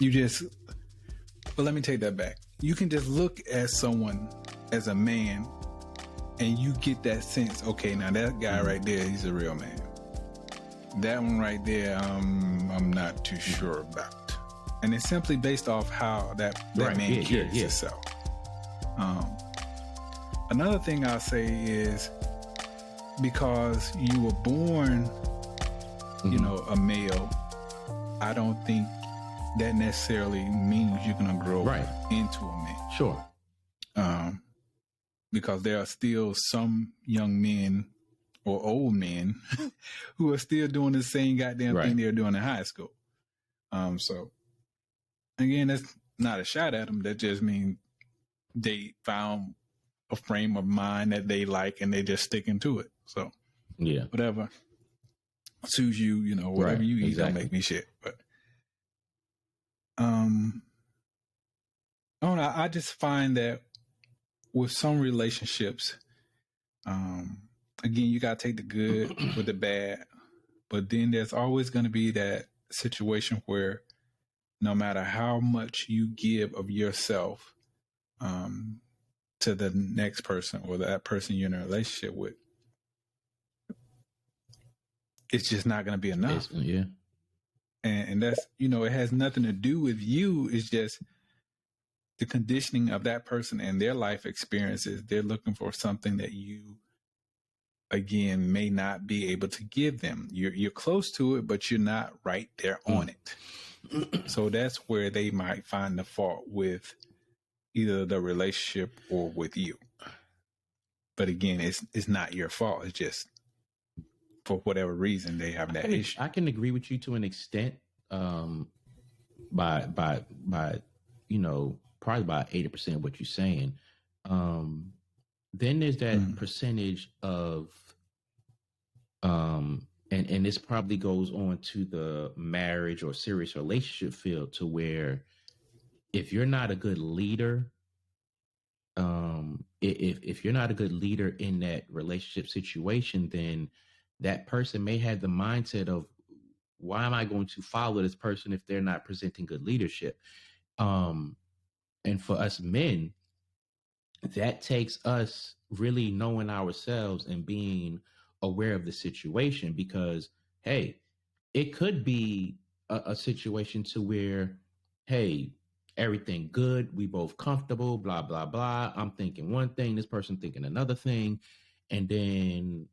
you just, but let me take that back. You can just look at someone as a man and you get that sense, okay, now that guy right there, he's a real man. That one right there, I'm not too sure about. And it's simply based off how that man carries himself. Another thing I'll say is, because you were born, you know, a male, I don't think that necessarily means you're going to grow into a man. Sure. Because there are still some young men or old men who are still doing the same goddamn thing they were doing in high school. So, again, that's not a shot at them. That just means they found a frame of mind that they like and they just sticking to it. So, whatever suits you, you know, whatever you eat don't make me shit. But, I don't know. I just find that with some relationships, again, you got to take the good with the bad, but then there's always going to be that situation where no matter how much you give of yourself to the next person or that person you're in a relationship with, it's just not going to be enough. And that's, you know, it has nothing to do with you. It's just the conditioning of that person and their life experiences. They're looking for something that you, again, may not be able to give them. You're close to it, but you're not right there on it. So that's where they might find the fault with either the relationship or with you. But again, it's not your fault. It's just for whatever reason they have that issue. I can agree with you to an extent. By you know, probably about 80% of what you're saying. Then there's that percentage of and this probably goes on to the marriage or serious relationship field, to where if you're not a good leader, if you're not a good leader in that relationship situation, then that person may have the mindset of, why am I going to follow this person if they're not presenting good leadership? And for us men, that takes us really knowing ourselves and being aware of the situation, because, hey, it could be a situation to where, hey, everything good, we both comfortable, blah, blah, blah. I'm thinking one thing, this person thinking another thing. And then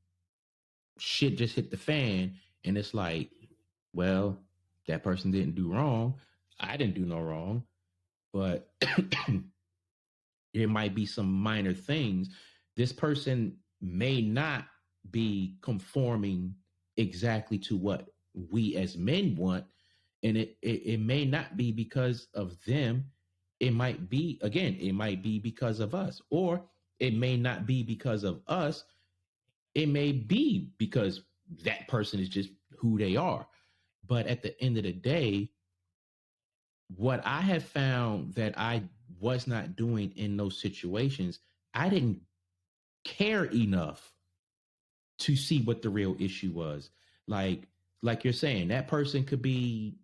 shit just hit the fan. And it's like, well, that person didn't do wrong. I didn't do no wrong. But there might be some minor things. This person may not be conforming exactly to what we as men want. And it may not be because of them. It might be, again, it might be because of us. Or it may not be because of us. It may be because that person is just who they are. But at the end of the day, what I have found that I was not doing in those situations, I didn't care enough to see what the real issue was. Like you're saying, that person could be,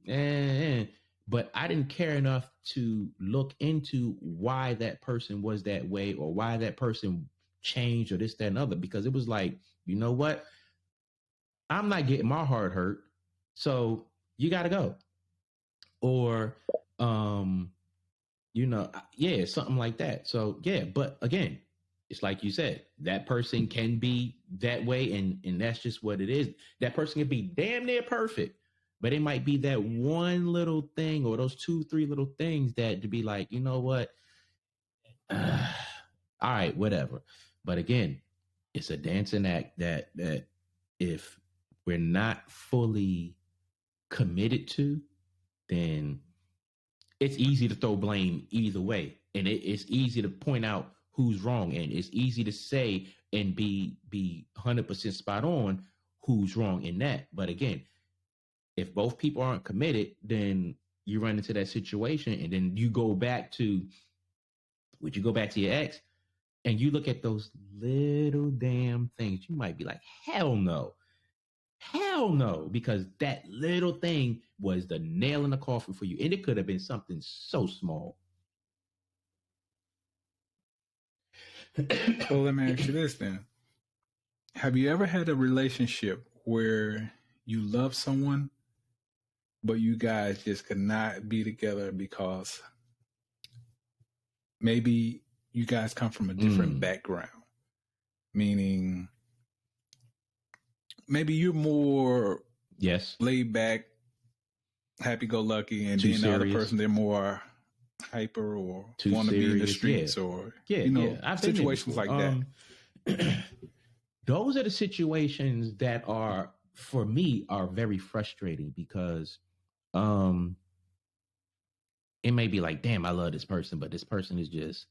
but I didn't care enough to look into why that person was that way, or why that person changed, or this, that, and other, because it was like, you know what? I'm not getting my heart hurt, so you got to go. Or, you know, something like that. So, yeah, but again, it's like you said, that person can be that way, and that's just what it is. That person can be damn near perfect, but it might be that one little thing, or those 2-3 little things that to be like, you know what? All right, whatever. But again, it's a dancing act that if we're not fully committed to, then it's easy to throw blame either way. And it's easy to point out who's wrong. And it's easy to say and be 100% spot on who's wrong in that. But again, if both people aren't committed, then you run into that situation, and then you go back to your ex, and you look at those little damn things, you might be like, hell no. Hell no, because that little thing was the nail in the coffin for you. And it could have been something so small. So let me ask you this then. Have you ever had a relationship where you love someone, but you guys just could not be together because maybe you guys come from a different background? Meaning, maybe you're more laid back, happy go lucky, and then the other person, they're more hyper or want to be in the streets or I've situations like that. Those are the situations that are, for me, are very frustrating because it may be like, damn, I love this person, but this person is just,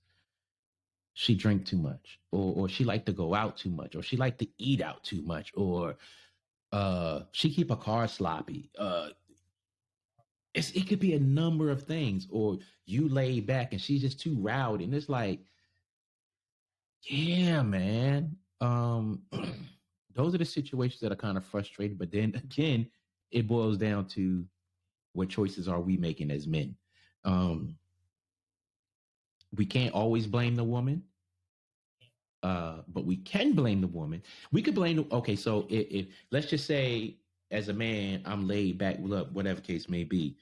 she drink too much, or she like to go out too much, or she like to eat out too much, or she keep a car sloppy. It could be a number of things, or you lay back and she's just too rowdy, and it's like, yeah, man. Those are the situations that are kind of frustrating. But then again, it boils down to what choices are we making as men. We can't always blame the woman, but we can blame the woman. We could blame. So if let's just say, as a man, I'm laid back, whatever case may be,